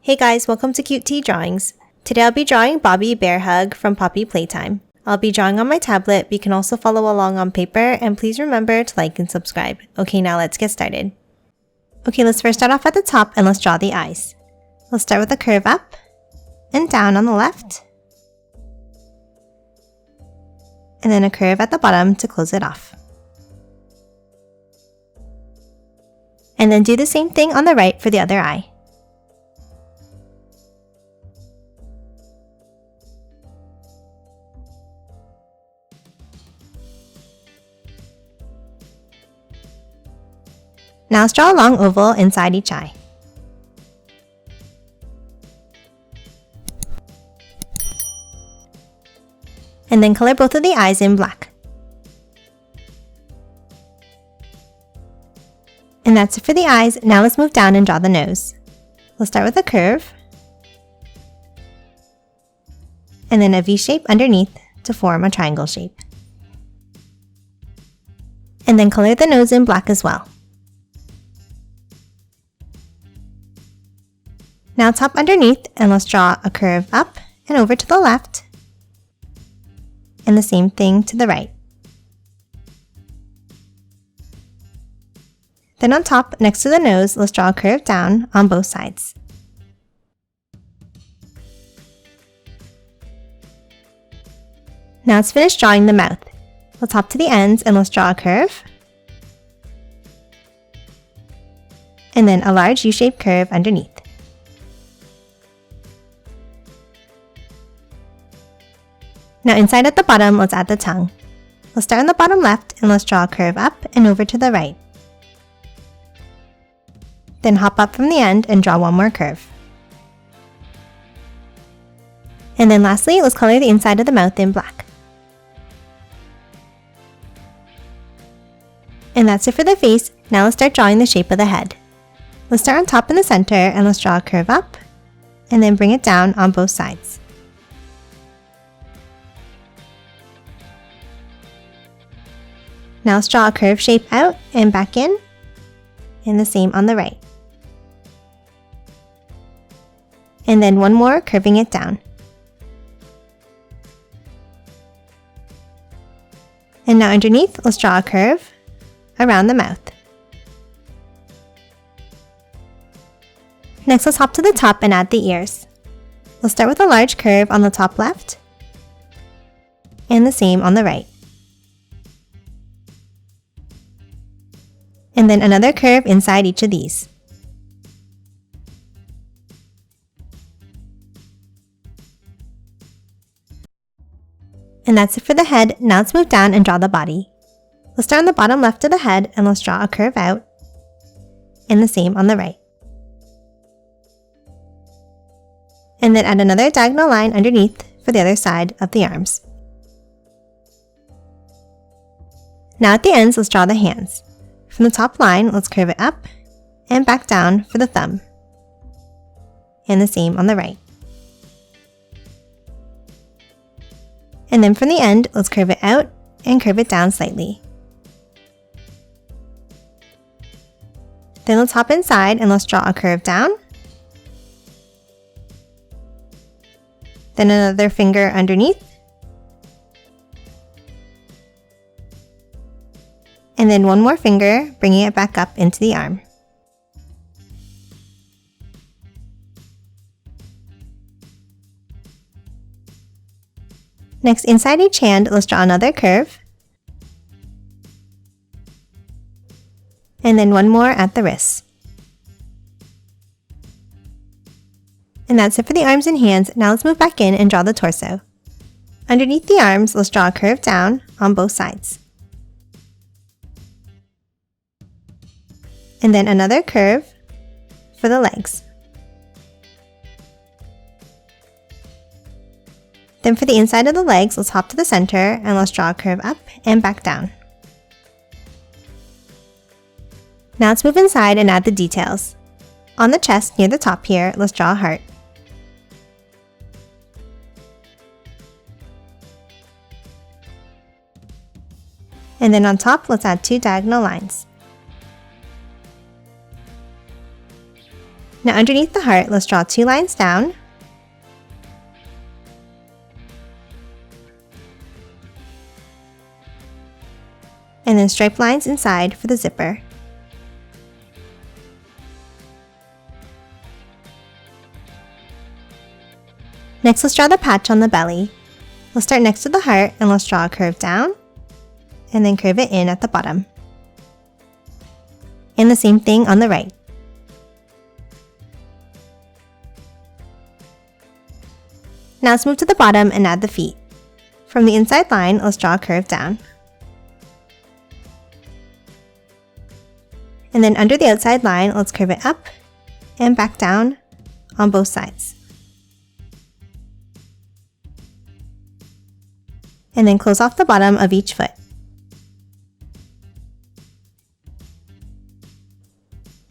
Hey guys, welcome to Cute Tea Drawings. Today I'll be drawing Bobby BearHug from Poppy Playtime. I'll be drawing on my tablet, but you can also follow along on paper, and please remember to like and subscribe. Okay, now let's get started. Okay, let's first start off at the top and let's draw the eyes. Let's start with a curve up and down on the left, and then a curve at the bottom to close it off. And then do the same thing on the right for the other eye. Now let's draw a long oval inside each eye. And then color both of the eyes in black. And that's it for the eyes. Now let's move down and draw the nose. We'll start with a curve, and then a V shape underneath to form a triangle shape. And then color the nose in black as well. Now top underneath, and let's draw a curve up and over to the left, and the same thing to the right. Then on top, next to the nose, let's draw a curve down on both sides. Now let's finish drawing the mouth. Let's hop to the ends and let's draw a curve, and then a large U-shaped curve underneath. Now inside at the bottom, let's add the tongue. Let's start on the bottom left and let's draw a curve up and over to the right. Then hop up from the end and draw one more curve. And then lastly, let's color the inside of the mouth in black. And that's it for the face. Now let's start drawing the shape of the head. Let's start on top in the center and let's draw a curve up and then bring it down on both sides. Now let's draw a curved shape out and back in, and the same on the right. And then one more, curving it down. And now underneath, let's draw a curve around the mouth. Next, let's hop to the top and add the ears. Let's start with a large curve on the top left, and the same on the right. And then another curve inside each of these. And that's it for the head. Now let's move down and draw the body. Let's start on the bottom left of the head and let's draw a curve out, and the same on the right. And then add another diagonal line underneath for the other side of the arms. Now at the ends, let's draw the hands. From the top line, let's curve it up and back down for the thumb, and the same on the right. And then from the end, let's curve it out and curve it down slightly. Then let's hop inside and let's draw a curve down, then another finger underneath, and then one more finger, bringing it back up into the arm. Next, inside each hand, let's draw another curve, and then one more at the wrists. And that's it for the arms and hands. Now let's move back in and draw the torso. Underneath the arms, let's draw a curve down on both sides. And then another curve for the legs. Then for the inside of the legs, let's hop to the center and let's draw a curve up and back down. Now let's move inside and add the details. On the chest near the top here, let's draw a heart. And then on top, let's add two diagonal lines. Now underneath the heart, let's draw 2 lines down. And then stripe lines inside for the zipper. Next, let's draw the patch on the belly. We'll start next to the heart and let's draw a curve down and then curve it in at the bottom. And the same thing on the right. Now let's move to the bottom and add the feet. From the inside line, let's draw a curve down. And then under the outside line, let's curve it up and back down on both sides. And then close off the bottom of each foot.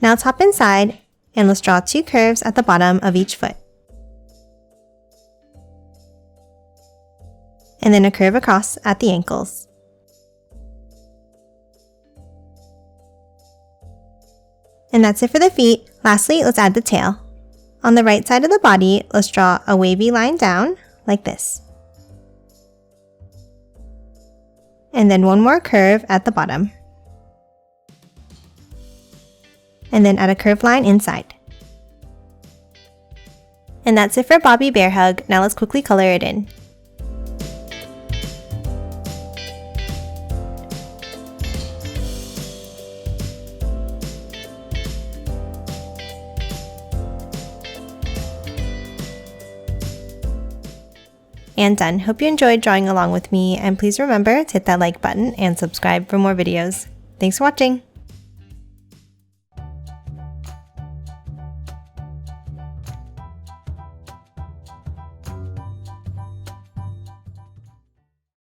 Now let's hop inside and let's draw 2 curves at the bottom of each foot. And then a curve across at the ankles. And that's it for the feet. Lastly, let's add the tail. On the right side of the body, let's draw a wavy line down like this. And then one more curve at the bottom. And then add a curved line inside. And that's it for Poppy BearHug. Now let's quickly color it in. And done. Hope you enjoyed drawing along with me, and please remember to hit that like button and subscribe for more videos. Thanks for watching!